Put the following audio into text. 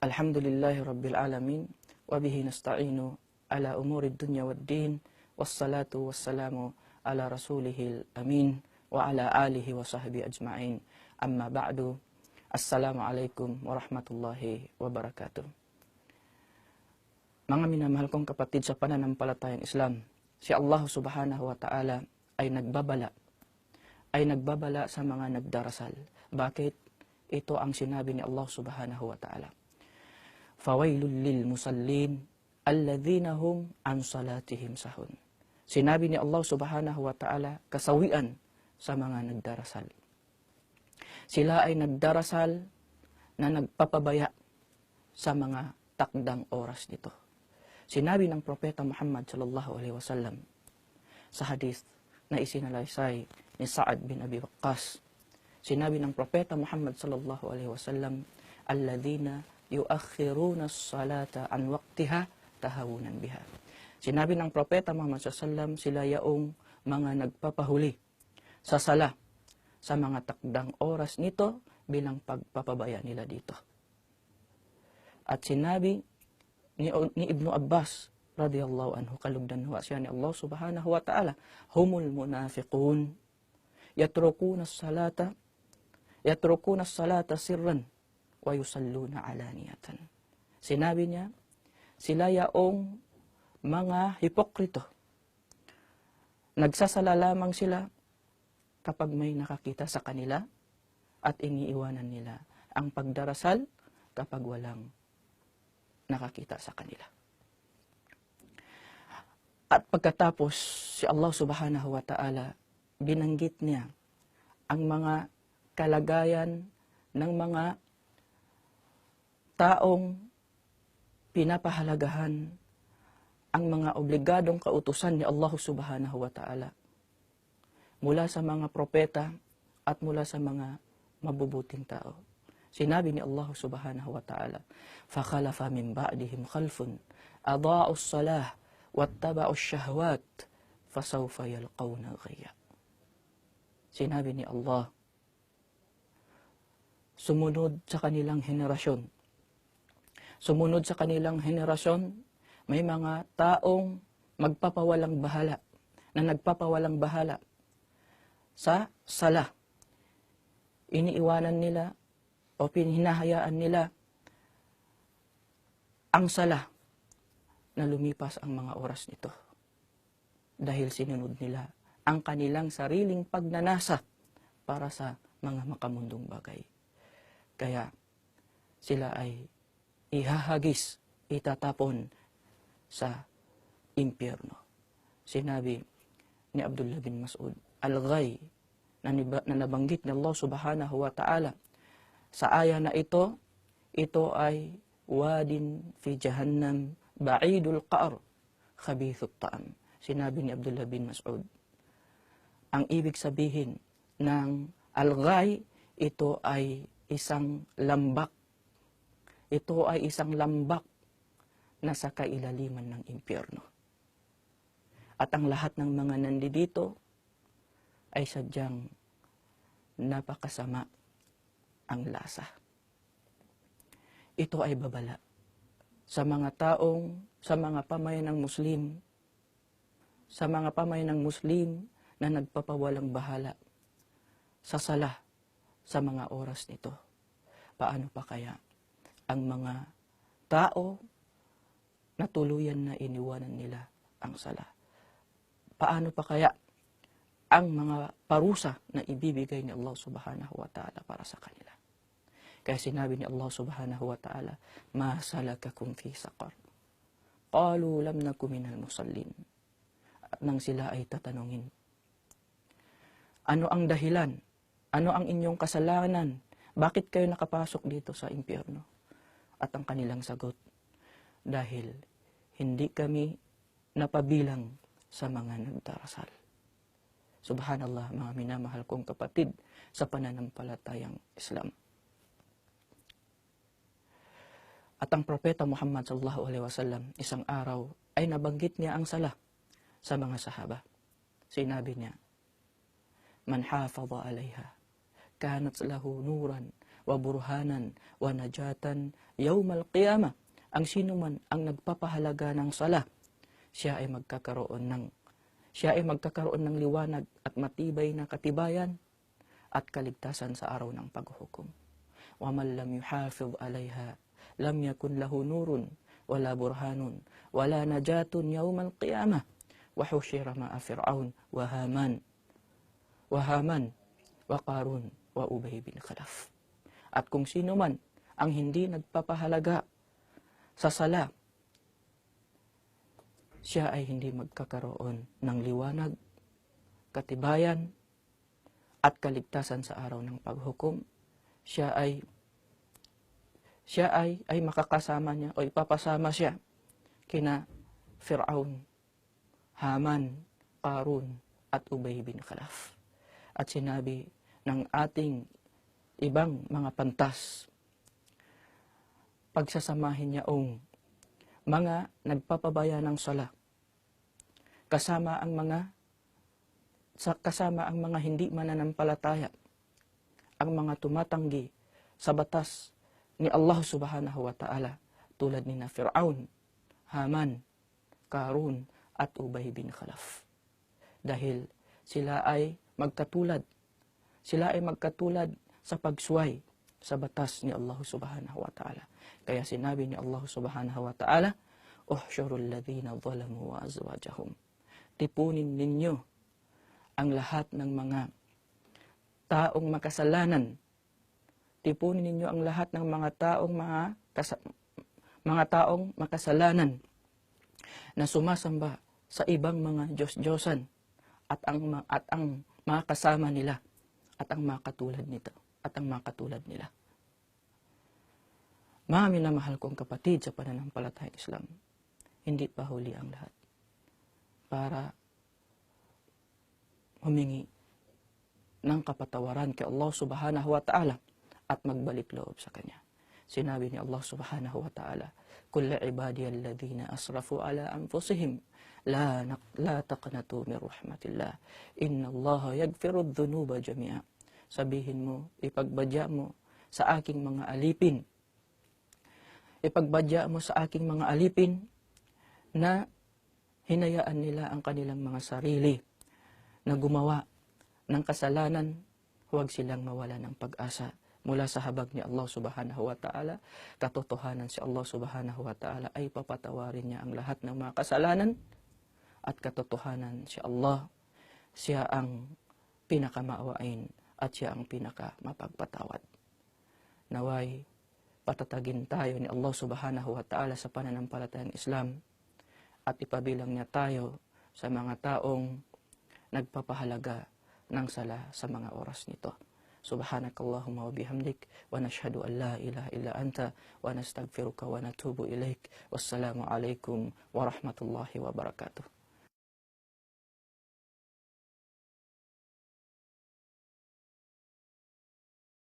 Alhamdulillahi Rabbil Alamin, wa bihi nasta'inu ala umuri dunya waddin, wassalatu wassalamu ala rasulihil amin, wa ala alihi wa sahbihi ajma'in. Amma ba'du, assalamualaikum warahmatullahi wabarakatuh. Mga minamahal kong kapatid sa pananampalatayang Islam, si Allah subhanahu wa ta'ala ay nagbabala sa mga nagdarasal. Bakit? Ito ang sinabi ni Allah subhanahu wa ta'ala. Fawailul lil musallin alladhina hum an salatihim sahun. Sinabi ni Allah subhanahu wa ta'ala, kasawian sa mga nagdarasal. Sila ay nagdarasal na nagpapabaya sa mga takdang oras nito. Sinabi ng Propeta Muhammad sallallahu alaihi wasallam sa hadith na isinalaysay ni Sa'ad bin Abi Waqqas. Sinabi ng Propeta Muhammad sallallahu alaihi wasallam, alladhina yuakhiruna as-salata an waqtiha tahawunan biha. Sinabi ng Propeta Muhammad sallallahu alaihi wasallam, sila yaong mga nagpapahuli sa sala sa mga takdang oras nito bilang pagpapabaya nila dito. At sinabi ni Ibnu Abbas radhiyallahu anhu, kalugdan huwa siya ni Allah subhanahu wa ta'ala, humul munafiqun yatrukuna as-salata sirran wa yusalluna alaniyatan. Sinabi niya, sila yaong mga hipokrito. Nagsasala lamang sila kapag may nakakita sa kanila at iniiwanan nila ang pagdarasal kapag walang nakakita sa kanila. At pagkatapos, si Allah subhanahu wa ta'ala, binanggit niya ang mga kalagayan ng mga taong pinapahalagahan ang mga obligadong kautusan ni Allah subhanahu wa ta'ala mula sa mga propeta at mula sa mga mabubuting tao. Sinabi ni Allah subhanahu wa ta'ala, فَخَلَفَ مِنْ بَعْدِهِمْ خَلْفٌ أَضَاعُوا الصَّلَاةَ وَاتَّبَعُوا الشَّهَوَاتِ فَسَوْفَ يَلْقَوْنَ غَيًّا. Sinabi ni Allah, sumunod sa kanilang henerasyon, may mga taong nagpapawalang bahala sa sala. Iniiwanan nila o hinahayaan nila ang sala na lumipas ang mga oras nito. Dahil sinunod nila ang kanilang sariling pagnanasa para sa mga makamundong bagay. Kaya sila ay ihahagis, itatapon sa impyerno. Sinabi ni Abdullah bin Mas'ud, al-ghay na nabanggit ni Allah subhanahu wa ta'ala sa aya na ito ay wadin fi jahannam ba'idul qa'r khabithut ta'am. Sinabi ni Abdullah bin Mas'ud, ang ibig sabihin ng al-ghay, ito ay isang lambak. Ito ay isang lambak na sa kailaliman ng impyerno. At ang lahat ng mga nandito ay sadyang napakasama ang lasa. Ito ay babala sa mga taong, sa mga pamayanang Muslim, na nagpapawalang bahala sa sala sa mga oras nito. Paano pa kaya ang mga tao na tuluyan na iniwanan nila ang sala? Paano pa kaya ang mga parusa na ibibigay ni Allah subhanahu wa ta'ala para sa kanila? Kaya sinabi ni Allah subhanahu wa ta'ala, ma salakakum fi saqar? Qalu lam naku minal musallin. At nang sila ay tatanungin, ano ang dahilan? Ano ang inyong kasalanan? Bakit kayo nakapasok dito sa impyerno? At ang kanilang sagot, dahil hindi kami napabilang sa mga nagdarasal. Subhanallah, mga minamahal kong kapatid sa pananampalatayang Islam. At ang Propeta Muhammad sallallahu alaihi wasallam, isang araw ay nabanggit niya ang sala sa mga sahaba. Sinabi niya, man hafadha alaiha kanat lahu nuran wa burhanan wa najatan yawmal qiyamah. Ang sino man ang nagpapahalaga ng sala, siya ay magkakaroon ng liwanag at matibay na katibayan at kaligtasan sa araw ng paghuhukom. Wa man lam yuhafiz 'alayha lam yakun lahu nurun wala burhanun wala najatun yawmal qiyamah wa hushira ma'a fir'aun wa haman wa qarun wa ubay bin khalaf. At kung sino man ang hindi nagpapahalaga sa sala, siya ay hindi magkakaroon ng liwanag, katibayan, at kaligtasan sa araw ng paghukom. Siya ay makakasama niya o ipapasama siya kina Fir'aun, Haman, Qarun, at Ubay bin Khalaf. At sinabi ng ating ibang mga pantas, pagsasamahin niya ang mga nagpapabaya ng sala, kasama ang mga hindi mananampalataya, ang mga tumatanggi sa batas ni Allah subhanahu wa ta'ala, tulad ni na Fir'aun, Haman, Qarun, at Ubay bin Khalaf. Dahil sila ay magkatulad sa pagsuway sa batas ni Allah subhanahu wa ta'ala. Kaya sinabi ni Allah subhanahu wa ta'ala, "Uhshurul ladhina zalamu wa azwajahum." Tipunin ninyo ang lahat ng mga taong makasalanan. Tipunin ninyo ang lahat ng mga taong makasalanan na sumasamba sa ibang mga Diyos-Diyosan at ang mga kasama nila at ang mga katulad nila. Mga minamahal kong kapatid sa pananampalatayang Islam, hindi pa huli ang lahat para humingi ng kapatawaran kay Allah subhanahu wa ta'ala at magbalik loob sa Kanya. Sinabi ni Allah subhanahu wa ta'ala, "Qul li'ibadiyal ladhina asrafu ala anfusihim la taqnatu min rahmatillah. Inna Allaha yaghfiru dhunuba jami'a." Sabihin mo, ipagbadya mo sa aking mga alipin. Ipagbadya mo sa aking mga alipin na hinayaan nila ang kanilang mga sarili na gumawa ng kasalanan, huwag silang mawala ng pag-asa mula sa habag ni Allah subhanahu wa ta'ala. Katotohanan si Allah subhanahu wa ta'ala ay papatawarin niya ang lahat ng mga kasalanan, at katotohanan si Allah, siya ang pinakamaawain at siya ang pinakamapagpatawad. Naway patatagin tayo ni Allah subhanahu wa ta'ala sa pananampalatayang Islam at ipabilang niya tayo sa mga taong nagpapahalaga ng sala sa mga oras nito. Subhanakallahumma wa bihamdik wa nashhadu an la ilaha illa anta wa nastaghfiruka wa natubu ilaik. Wassalamu alaikum warahmatullahi wabarakatuh.